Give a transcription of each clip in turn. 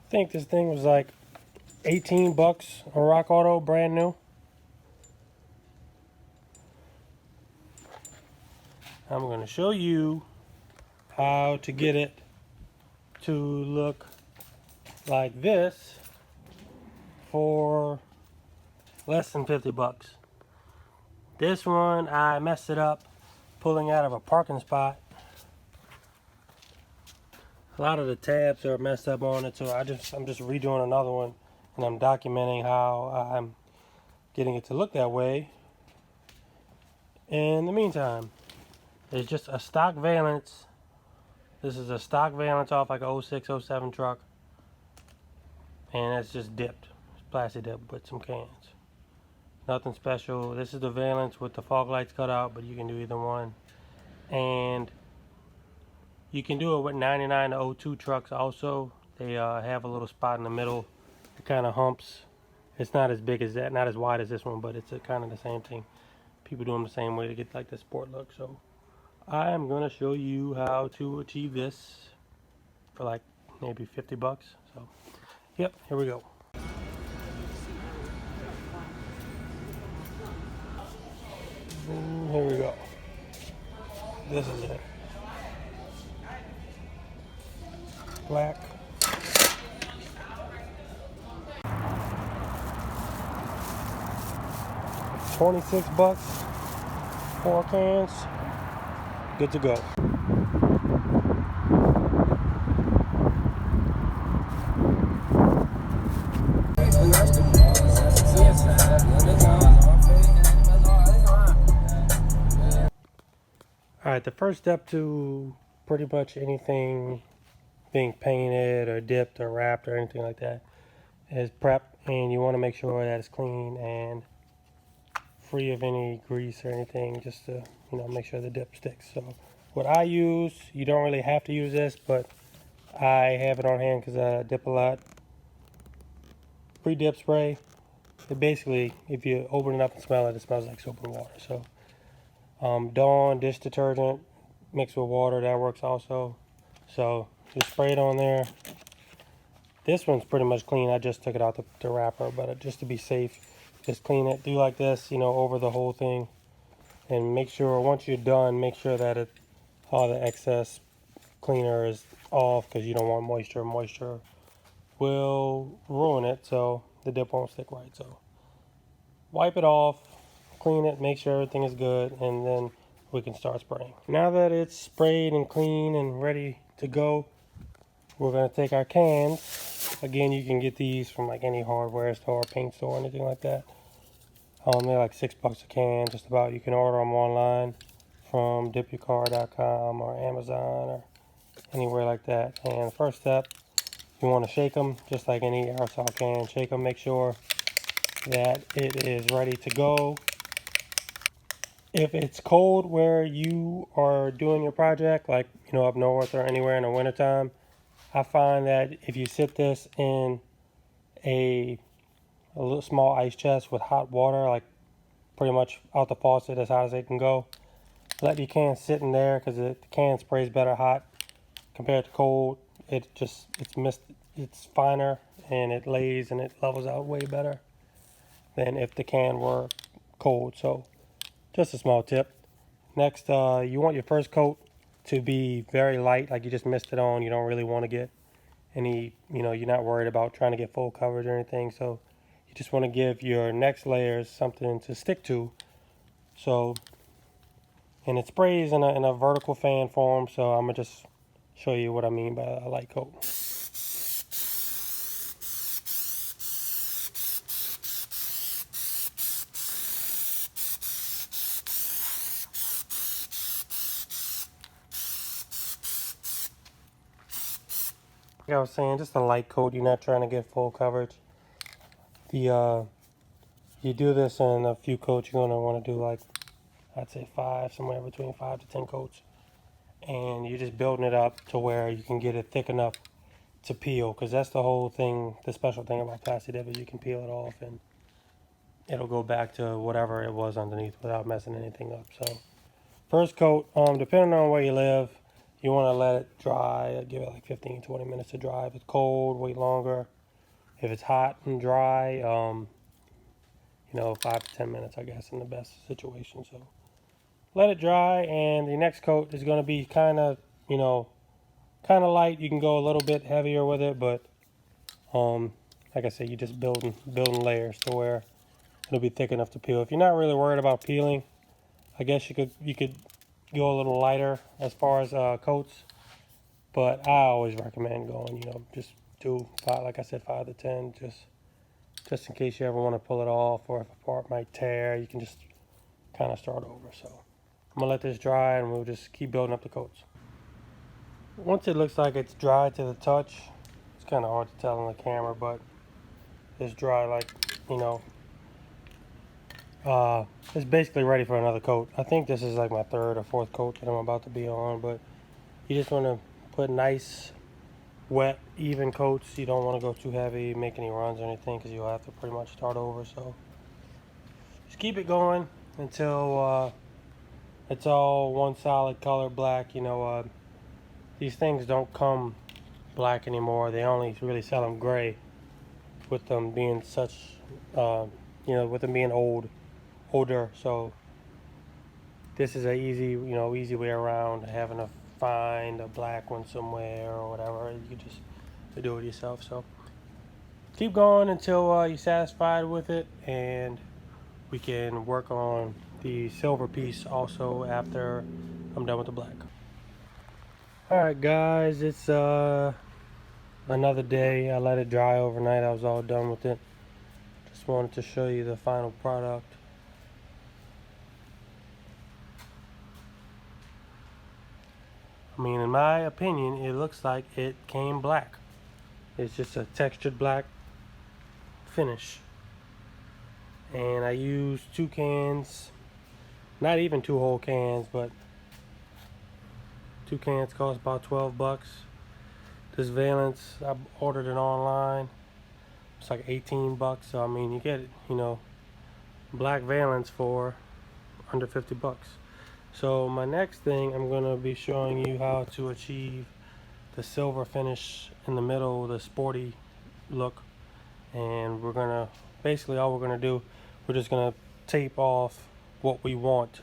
I think this thing was like 18 bucks on Rock Auto, brand new. I'm going to show you how to get it to look like this for less than 50 bucks. This one, I messed it up pulling out of a parking spot. A lot of the tabs are messed up on it, so I'm just redoing another one, and I'm documenting how I'm getting it to look that way. In the meantime, it's just a stock Valence. This is a stock Valence off like a 06, 07 truck, and it's just dipped. It's plastic dipped with some cans. Nothing special. This is the Valence with the fog lights cut out, but you can do either one. And you can do it with 99 to 02 trucks also. They have a little spot in the middle. It kind of humps. It's not as big as that, not as wide as this one, but it's kind of the same thing. People do them the same way to get like the sport look. So I am going to show you how to achieve this for like maybe 50 bucks. So, yep, here we go. Here we go. This is it. Black. $26, 4 cans, good to go. Alright, the first step to pretty much anything being painted or dipped or wrapped or anything like that is prep, and you want to make sure that it's clean and free of any grease or anything, just to make sure the dip sticks. So what I use, you don't really have to use this, but I have it on hand because I dip a lot. Pre-dip spray. It basically, if you open it up and smell it, it smells like soap and water. So Dawn dish detergent mixed with water, that works also. So just spray it on there. This one's pretty much clean. I just took it out the wrapper, but just to be safe, just clean it. Do like this, over the whole thing, and make sure once you're done, make sure that all the excess cleaner is off, because you don't want moisture. Moisture will ruin it, so the dip won't stick right. So wipe it off, clean it, make sure everything is good, and then we can start spraying. Now that it's sprayed and clean and ready to go, we're going to take our cans. Again, you can get these from like any hardware store, paint store, anything like that. They're like $6 a can, just about. You can order them online from dipyourcar.com or Amazon or anywhere like that. And the first step, you want to shake them just like any aerosol can. Shake them, make sure that it is ready to go. If it's cold where you are doing your project, like up north or anywhere in the wintertime, I find that if you sit this in a little small ice chest with hot water, like pretty much out the faucet as hot as it can go, let your can sit in there, because the can sprays better hot compared to cold. It's finer, and it lays and it levels out way better than if the can were cold. So just a small tip. Next, you want your first coat to be very light, like you just missed it on. You don't really want to get any, you're not worried about trying to get full coverage or anything. So you just want to give your next layers something to stick to. So, and it sprays in a vertical fan form. So I'm going to just show you what I mean by a light coat. Like I was saying, just a light coat. You're not trying to get full coverage. You do this in a few coats. You're going to want to do like, I'd say 5, somewhere between 5 to 10 coats. And you're just building it up to where you can get it thick enough to peel, because that's the whole thing. The special thing about plastic dip is you can peel it off and it'll go back to whatever it was underneath without messing anything up. So first coat, depending on where you live, You want to let it dry, give it like 15-20 minutes to dry. If it's cold, wait longer. If it's hot and dry, 5 to 10 minutes, I guess, in the best situation. So let it dry, and the next coat is going to be kind of light. You can go a little bit heavier with it, but like I said, you just building layers to where it'll be thick enough to peel. If you're not really worried about peeling, I guess you could go a little lighter as far as coats, but I always recommend going, just do five, like I said, 5 to 10, just in case you ever want to pull it off, or if a part might tear, you can just kind of start over. So I'm gonna let this dry, and we'll just keep building up the coats. Once it looks like it's dry to the touch, it's kind of hard to tell on the camera, but it's dry, like, it's basically ready for another coat. I think this is like my third or fourth coat that I'm about to be on, but you just want to put nice, wet, even coats. You don't want to go too heavy, make any runs or anything, because you'll have to pretty much start over. So just keep it going until it's all one solid color black. These things don't come black anymore. They only really sell them gray, with them being such, with them being older. So this is a easy way around having to find a black one somewhere or whatever. You just do it yourself. So keep going until you're satisfied with it, and we can work on the silver piece also after I'm done with the black. Alright guys, it's another day. I let it dry overnight. I was all done with it. Just wanted to show you the final product. I mean, in my opinion, it looks like it came black. It's just a textured black finish. And I used 2 cans, not even 2 whole cans, but 2 cans cost about 12 bucks. This Valence, I ordered it online. It's like 18 bucks. So I mean, you get, black Valence for under 50 bucks. So my next thing, I'm gonna be showing you how to achieve the silver finish in the middle, the sporty look. And we're gonna, basically all we're gonna do, we're just gonna tape off what we want.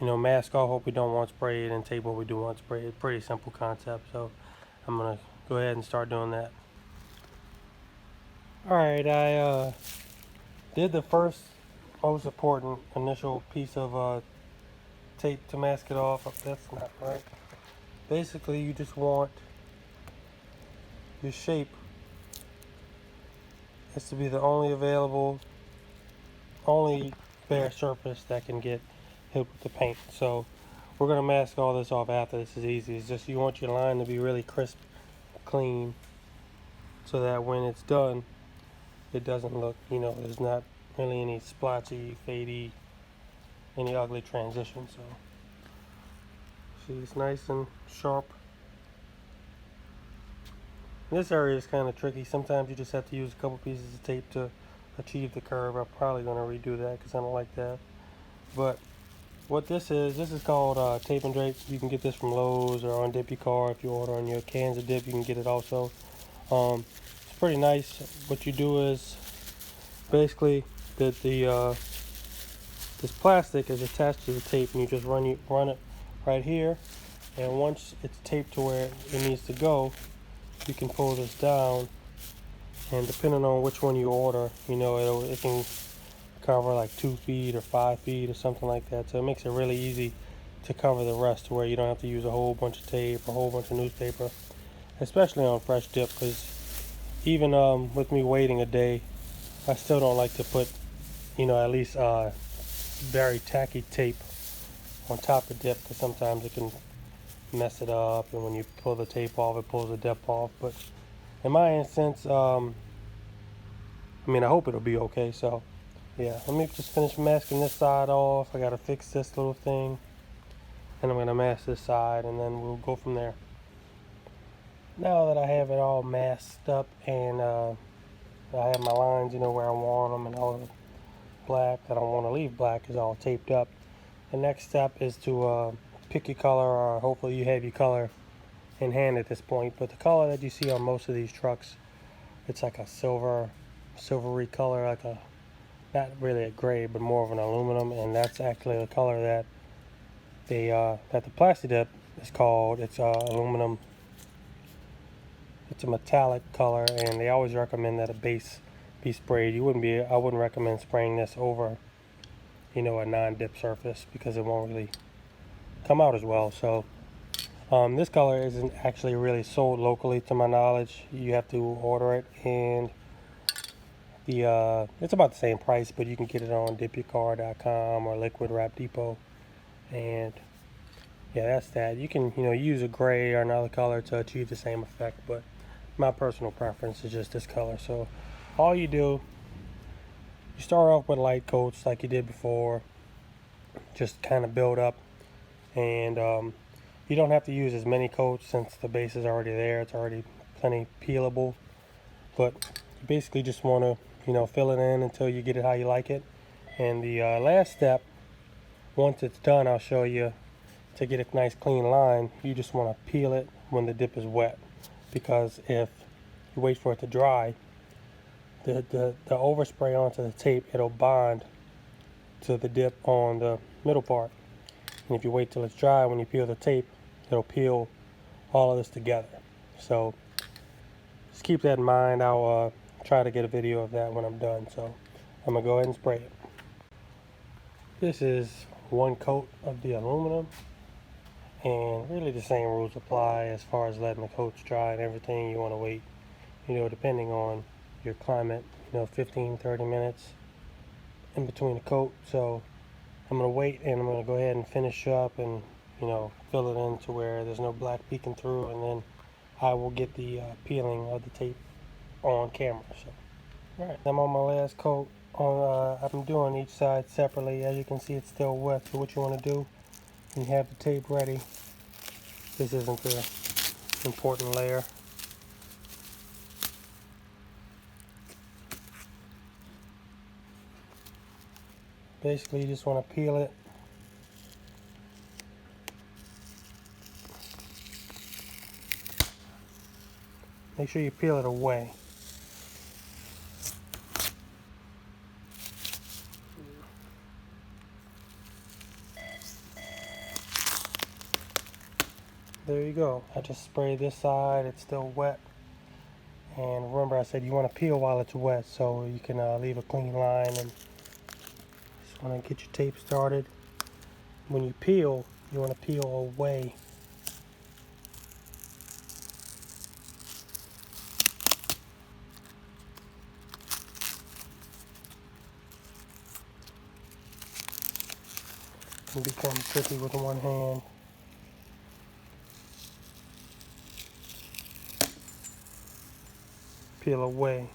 Mask off what we don't want sprayed and tape what we do want sprayed. Pretty simple concept. So I'm gonna go ahead and start doing that. Alright, I did the first most important initial piece of tape to mask it off. That's not right. Basically, you just want your shape is to be the only bare surface that can get hit with the paint. So we're going to mask all this off after. This is easy. It's just you want your line to be really crisp, clean, so that when it's done, it doesn't look, there's not really any splotchy, fadey, any ugly transition. So see, it's nice and sharp. This area is kind of tricky. Sometimes you just have to use a couple pieces of tape to achieve the curve. I'm probably going to redo that because I don't like that. But what this is called tape and drape. You can get this from Lowe's or on Dippy Car. If you order on your cans of dip, you can get it also. It's pretty nice. What you do is basically this plastic is attached to the tape, and you just run it right here, and once it's taped to where it needs to go, you can pull this down, and depending on which one you order, it can cover like 2 feet or 5 feet or something like that. So it makes it really easy to cover the rest, to where you don't have to use a whole bunch of tape or a whole bunch of newspaper, especially on fresh dip. Because even with me waiting a day, I still don't like to put at least very tacky tape on top of dip, because sometimes it can mess it up, and when you pull the tape off, it pulls the dip off. But in my instance, I hope it'll be okay. So yeah, let me just finish masking this side off. I gotta fix this little thing, and I'm gonna mask this side, and then we'll go from there. Now that I have it all masked up, and I have my lines, where I want them, and all the black that I want to leave black is all taped up. The next step is to pick your color, or hopefully you have your color in hand at this point. But the color that you see on most of these trucks, it's like a silvery color, like a, not really a gray, but more of an aluminum, and that's actually the color that that the plastic dip is called. It's aluminum. It's a metallic color, and they always recommend that a base be sprayed. I wouldn't recommend spraying this over, a non-dip surface, because it won't really come out as well. So this color isn't actually really sold locally, to my knowledge. You have to order it, and it's about the same price, but you can get it on dipyourcar.com or Liquid Wrap Depot. And yeah, that's that. You can use a gray or another color to achieve the same effect, but my personal preference is just this color. So all you do, you start off with light coats like you did before, just kind of build up, and you don't have to use as many coats since the base is already there. It's already plenty peelable, but you basically just want to fill it in until you get it how you like it. And the last step, once it's done, I'll show you, to get a nice clean line, you just want to peel it when the dip is wet, because if you wait for it to dry, the overspray onto the tape, it'll bond to the dip on the middle part. And if you wait till it's dry, when you peel the tape, it'll peel all of this together. So just keep that in mind. I'll try to get a video of that when I'm done. So I'm gonna go ahead and spray it. This is one coat of the aluminum, and really the same rules apply as far as letting the coats dry and everything. You want to wait, depending on your climate, 15-30 minutes in between the coat. So I'm going to wait, and I'm going to go ahead and finish up and fill it in to where there's no black peeking through, and then I will get the peeling of the tape on camera. So alright, I'm on my last coat. I'm doing each side separately. As you can see, it's still wet. So what you want to do when you have the tape ready, this isn't the important layer. Basically, you just want to peel it. Make sure you peel it away. There you go. I just sprayed this side. It's still wet. And remember, I said you want to peel while it's wet, so you can leave a clean line. And just want to get your tape started. When you peel, you want to peel away. It can become tricky with one hand. Peel away.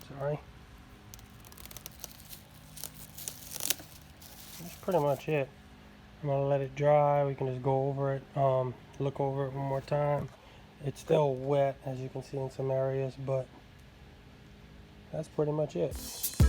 Sorry. That's pretty much it. I'm gonna let it dry. We can just go over it, look over it one more time. It's still wet, as you can see in some areas, but that's pretty much it.